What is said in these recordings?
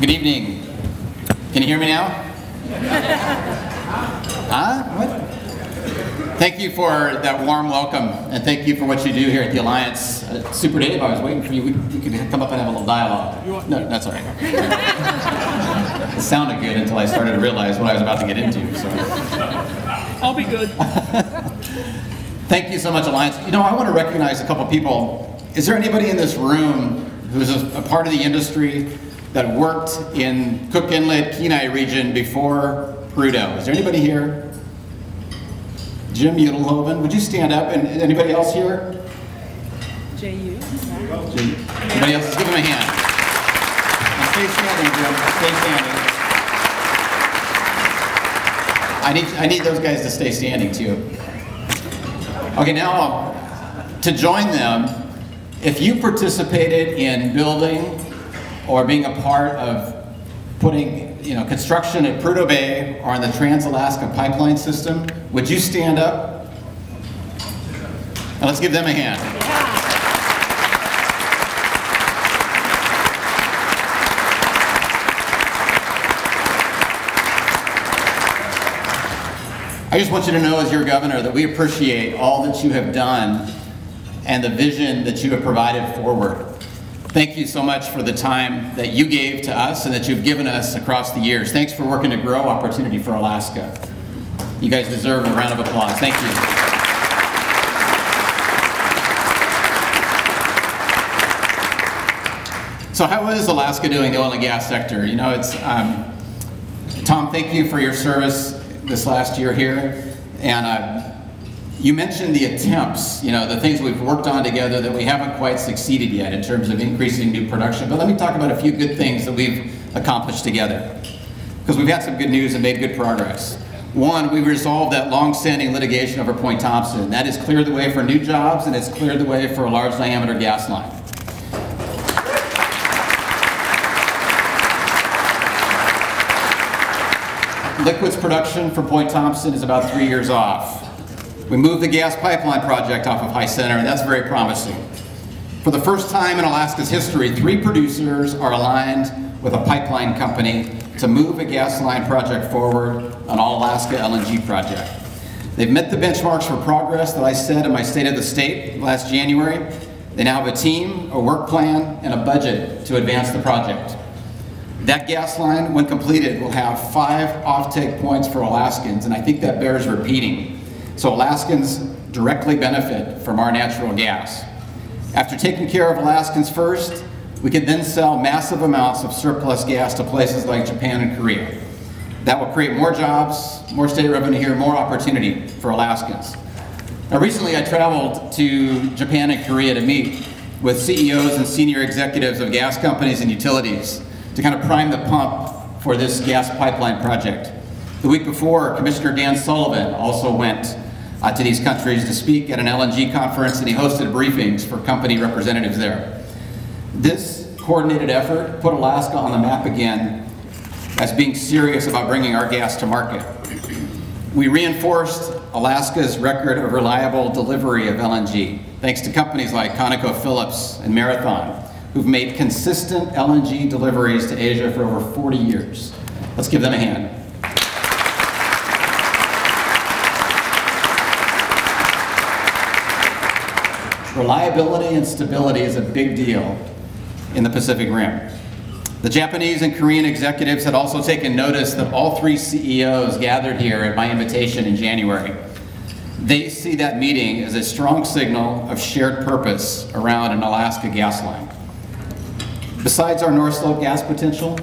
Good evening. Can you hear me now? Huh? What? Thank you for that warm welcome, and thank you for what you do here at the Alliance. Super Dave, I was waiting for you. We could come up and have a little dialogue. No, that's all right. It sounded good until I started to realize what I was about to get into. So. I'll be good. Thank you so much, Alliance. You know, I want to recognize a couple people. Is there anybody in this room who's a part of the industry that worked in Cook Inlet, Kenai region before Prudhoe? Is there anybody here? Jim Udelhoven, would you stand up? And anybody else here? J.U. Anybody else? Let's give him a hand. And stay standing, Jim. Stay standing. I need those guys to stay standing too. Okay, now to join them, if you participated in building or being a part of putting construction at Prudhoe Bay or on the Trans-Alaska Pipeline System, would you stand up? And let's give them a hand. I just want you to know as your governor that we appreciate all that you have done and the vision that you have provided forward. Thank you so much for the time that you gave to us and that you've given us across the years. Thanks for working to grow opportunity for Alaska. You guys deserve a round of applause. Thank you. So how is Alaska doing the oil and gas sector? You know, it's, Tom, thank you for your service this last year here. And you mentioned the attempts, the things we've worked on together that we haven't quite succeeded yet in terms of increasing new production. But let me talk about a few good things that we've accomplished together, because we've had some good news and made good progress. One, we resolved that long-standing litigation over Point Thompson. That has cleared the way for new jobs, and it's cleared the way for a large diameter gas line. Liquids production for Point Thompson is about 3 years off. We moved the gas pipeline project off of High Center, and that's very promising. For the first time in Alaska's history, 3 producers are aligned with a pipeline company to move a gas line project forward, an All-Alaska LNG project. They've met the benchmarks for progress that I set in my State of the State last January. They now have a team, a work plan, and a budget to advance the project. That gas line, when completed, will have 5 offtake points for Alaskans, and I think that bears repeating. So Alaskans directly benefit from our natural gas. After taking care of Alaskans first, we can then sell massive amounts of surplus gas to places like Japan and Korea. That will create more jobs, more state revenue here, more opportunity for Alaskans. Now recently I traveled to Japan and Korea to meet with CEOs and senior executives of gas companies and utilities to kind of prime the pump for this gas pipeline project. The week before, Commissioner Dan Sullivan also went to these countries to speak at an LNG conference, and he hosted briefings for company representatives there. This coordinated effort put Alaska on the map again as being serious about bringing our gas to market. We reinforced Alaska's record of reliable delivery of LNG, thanks to companies like ConocoPhillips and Marathon, who've made consistent LNG deliveries to Asia for over 40 years. Let's give them a hand. Reliability and stability is a big deal in the Pacific Rim. The Japanese and Korean executives had also taken notice that all 3 CEOs gathered here at my invitation in January. They see that meeting as a strong signal of shared purpose around an Alaska gas line. Besides our North Slope gas potential,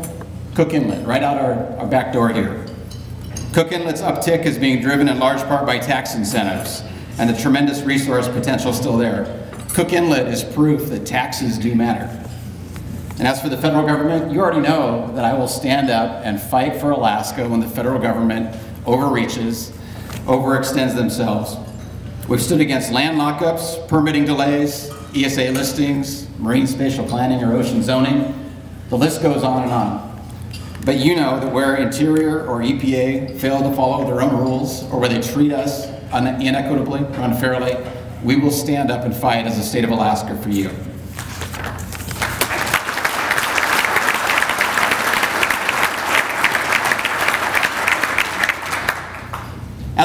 Cook Inlet, right out our back door here. Cook Inlet's uptick is being driven in large part by tax incentives, and the tremendous resource potential still there. Cook Inlet is proof that taxes do matter. And as for the federal government, you already know that I will stand up and fight for Alaska when the federal government overreaches, overextends themselves. We've stood against land lockups, permitting delays, ESA listings, marine spatial planning or ocean zoning. The list goes on and on. But you know that where Interior or EPA fail to follow their own rules, or where they treat us inequitably or unfairly, we will stand up and fight as the state of Alaska for you.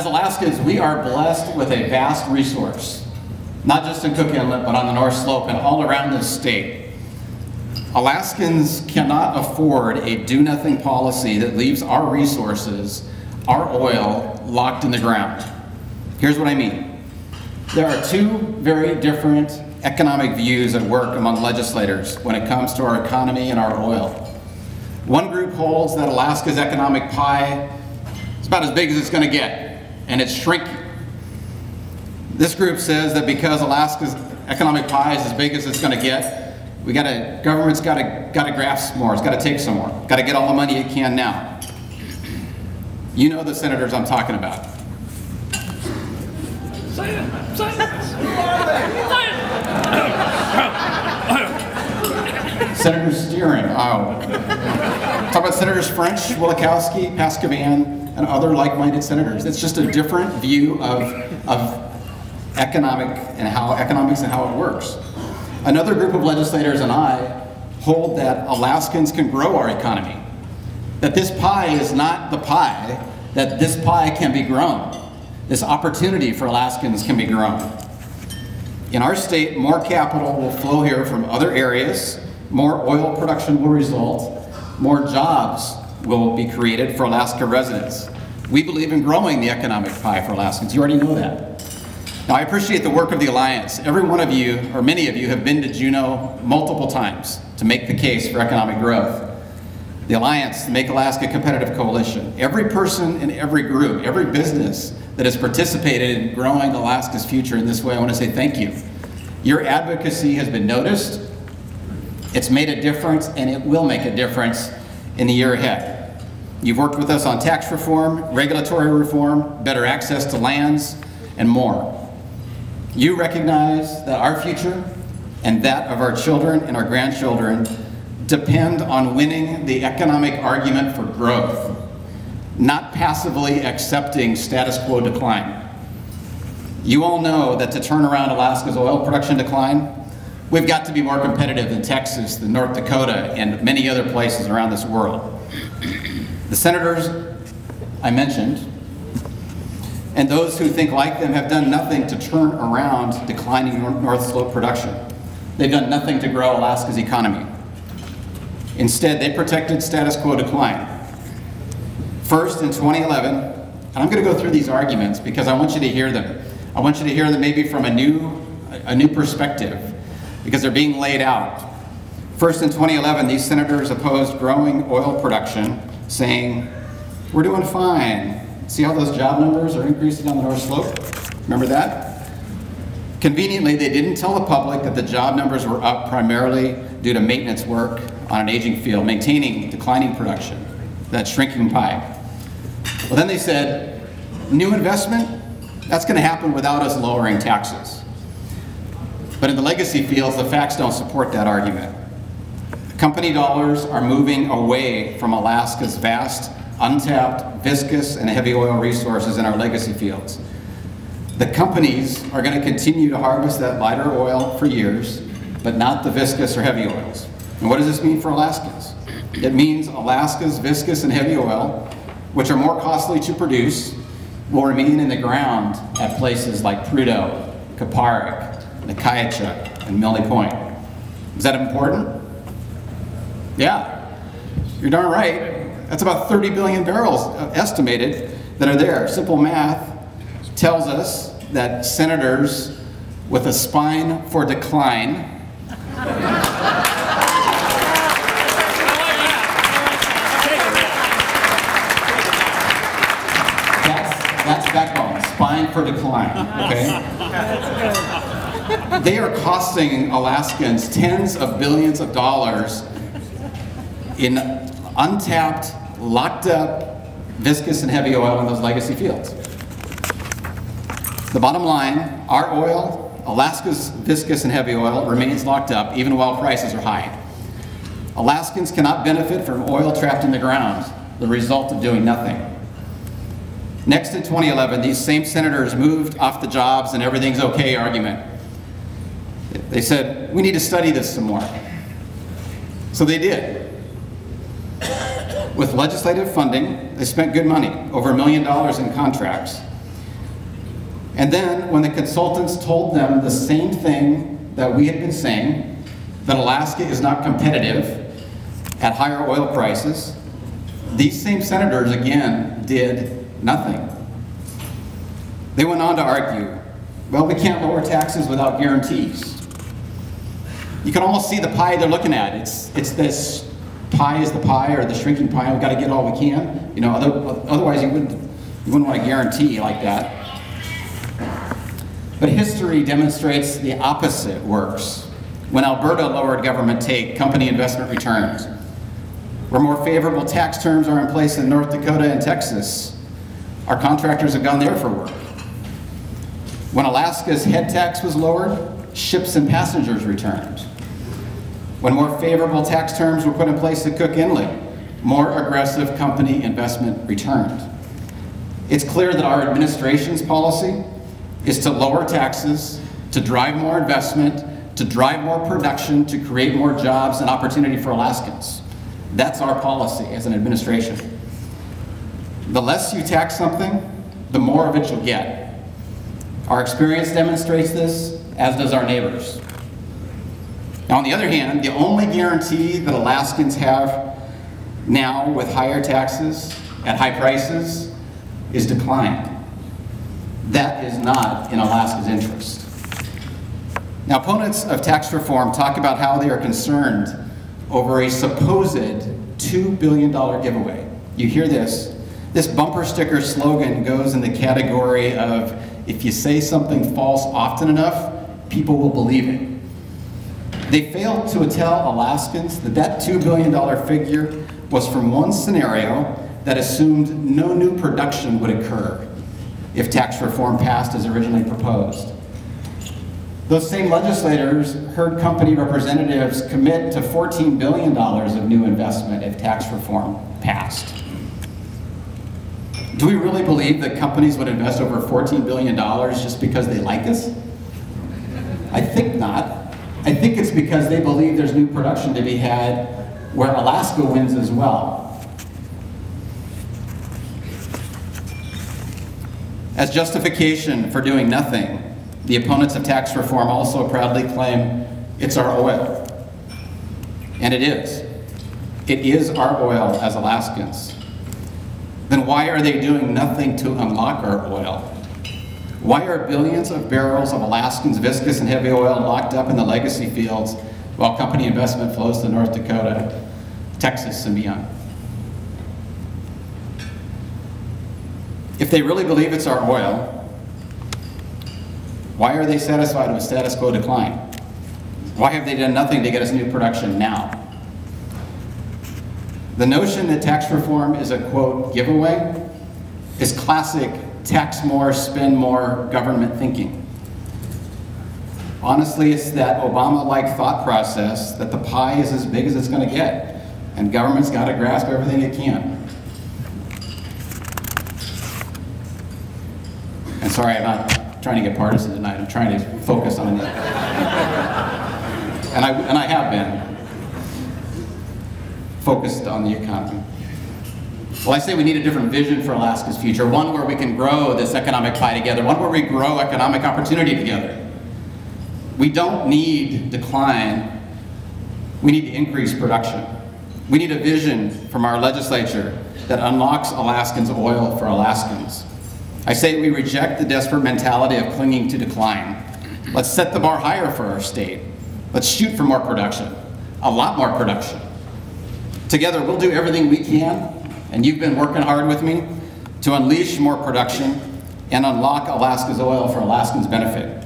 As Alaskans, we are blessed with a vast resource, not just in Cook Inlet, but on the North Slope and all around this state. Alaskans cannot afford a do-nothing policy that leaves our resources, our oil, locked in the ground. Here's what I mean. There are two very different economic views at work among legislators when it comes to our economy and our oil. One group holds that Alaska's economic pie is about as big as it's going to get, and it's shrinking. This group says that because Alaska's economic pie is as big as it's going to get, government's got to grasp more. It's got to take some more. Got to get all the money it can now. You know the senators I'm talking about. Senator Steering. Talk about Senators French, Wielechowski, Pascavan, and other like-minded senators. It's just a different view of economics and how it works. Another group of legislators and I hold that Alaskans can grow our economy. That this pie is not the pie, that this pie can be grown. This opportunity for Alaskans can be grown. In our state, more capital will flow here from other areas, more oil production will result, more jobs will be created for Alaska residents. We believe in growing the economic pie for Alaskans. You already know that. Now, I appreciate the work of the Alliance. Every one of you, or many of you, have been to Juneau multiple times to make the case for economic growth. The Alliance, the Make Alaska Competitive Coalition, every person in every group, every business that has participated in growing Alaska's future in this way, I want to say thank you. Your advocacy has been noticed, it's made a difference, and it will make a difference in the year ahead. You've worked with us on tax reform, regulatory reform, better access to lands, and more. You recognize that our future and that of our children and our grandchildren depend on winning the economic argument for growth, not passively accepting status quo decline. You all know that to turn around Alaska's oil production decline, we've got to be more competitive than Texas, than North Dakota, and many other places around this world. The senators I mentioned, and those who think like them, have done nothing to turn around declining North Slope production. They've done nothing to grow Alaska's economy. Instead, they protected status quo decline. First, in 2011, and I'm going to go through these arguments because I want you to hear them. I want you to hear them maybe from a new perspective, because they're being laid out. First, in 2011, these senators opposed growing oil production, saying, we're doing fine. See how those job numbers are increasing on the North Slope? Remember that? Conveniently, they didn't tell the public that the job numbers were up primarily due to maintenance work on an aging field, maintaining declining production, that shrinking pie. Well, then they said, new investment, that's going to happen without us lowering taxes. But in the legacy fields, the facts don't support that argument. Company dollars are moving away from Alaska's vast, untapped, viscous, and heavy oil resources in our legacy fields. The companies are going to continue to harvest that lighter oil for years, but not the viscous or heavy oils. And what does this mean for Alaskans? It means Alaska's viscous and heavy oil, which are more costly to produce, will remain in the ground at places like Prudhoe, Kaparik, Nakayacha, and Milne Point. Is that important? Yeah, you're darn right. That's about 30 billion barrels estimated that are there. Simple math tells us that senators with a spine for decline that's backbone, spine for decline, okay? They are costing Alaskans tens of billions of dollars in untapped, locked up, viscous and heavy oil in those legacy fields. The bottom line, our oil, Alaska's viscous and heavy oil, remains locked up even while prices are high. Alaskans cannot benefit from oil trapped in the ground, the result of doing nothing. Next, in 2011, these same senators moved off the jobs and everything's okay argument. They said, we need to study this some more. So they did. With legislative funding, they spent good money, over $1 million in contracts. And then when the consultants told them the same thing that we had been saying, that Alaska is not competitive at higher oil prices, these same senators again did nothing. They went on to argue, well, we can't lower taxes without guarantees. You can almost see the pie they're looking at. It's this pie is the pie, or the shrinking pie, and we've got to get all we can. You know, otherwise you wouldn't want a guarantee like that. But history demonstrates the opposite works. When Alberta lowered government take, company investment returns. Where more favorable tax terms are in place in North Dakota and Texas, our contractors have gone there for work. When Alaska's head tax was lowered, ships and passengers returned. When more favorable tax terms were put in place at Cook Inlet, more aggressive company investment returned. It's clear that our administration's policy is to lower taxes, to drive more investment, to drive more production, to create more jobs and opportunity for Alaskans. That's our policy as an administration. The less you tax something, the more of it you'll get. Our experience demonstrates this, as does our neighbors. Now, on the other hand, the only guarantee that Alaskans have now with higher taxes at high prices is decline. That is not in Alaska's interest. Now, opponents of tax reform talk about how they are concerned over a supposed $2 billion giveaway. You hear this. This bumper sticker slogan goes in the category of, if you say something false often enough, people will believe it. They failed to tell Alaskans that that $2 billion figure was from one scenario that assumed no new production would occur if tax reform passed as originally proposed. Those same legislators heard company representatives commit to $14 billion of new investment if tax reform passed. Do we really believe that companies would invest over $14 billion just because they like us? I think not. I think it's because they believe there's new production to be had where Alaska wins as well. As justification for doing nothing, the opponents of tax reform also proudly claim it's our oil. And it is. It is our oil as Alaskans. Then why are they doing nothing to unlock our oil? Why are billions of barrels of Alaskans' viscous and heavy oil locked up in the legacy fields while company investment flows to North Dakota, Texas, and beyond? If they really believe it's our oil, why are they satisfied with status quo decline? Why have they done nothing to get us new production now? The notion that tax reform is a, quote, giveaway is classic tax more, spend more government thinking. Honestly, it's that Obama-like thought process that the pie is as big as it's going to get, and government's got to grasp everything it can. And sorry, I'm not trying to get partisan tonight. I'm trying to focus on it. And I have been focused on the economy. Well, I say we need a different vision for Alaska's future, one where we can grow this economic pie together, one where we grow economic opportunity together. We don't need decline, we need to increase production. We need a vision from our legislature that unlocks Alaskans' oil for Alaskans. I say we reject the desperate mentality of clinging to decline. Let's set the bar higher for our state. Let's shoot for more production, a lot more production. Together, we'll do everything we can, and you've been working hard with me, to unleash more production and unlock Alaska's oil for Alaskans' benefit.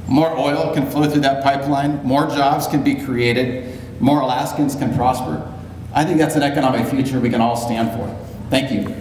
More oil can flow through that pipeline, more jobs can be created, more Alaskans can prosper. I think that's an economic future we can all stand for. Thank you.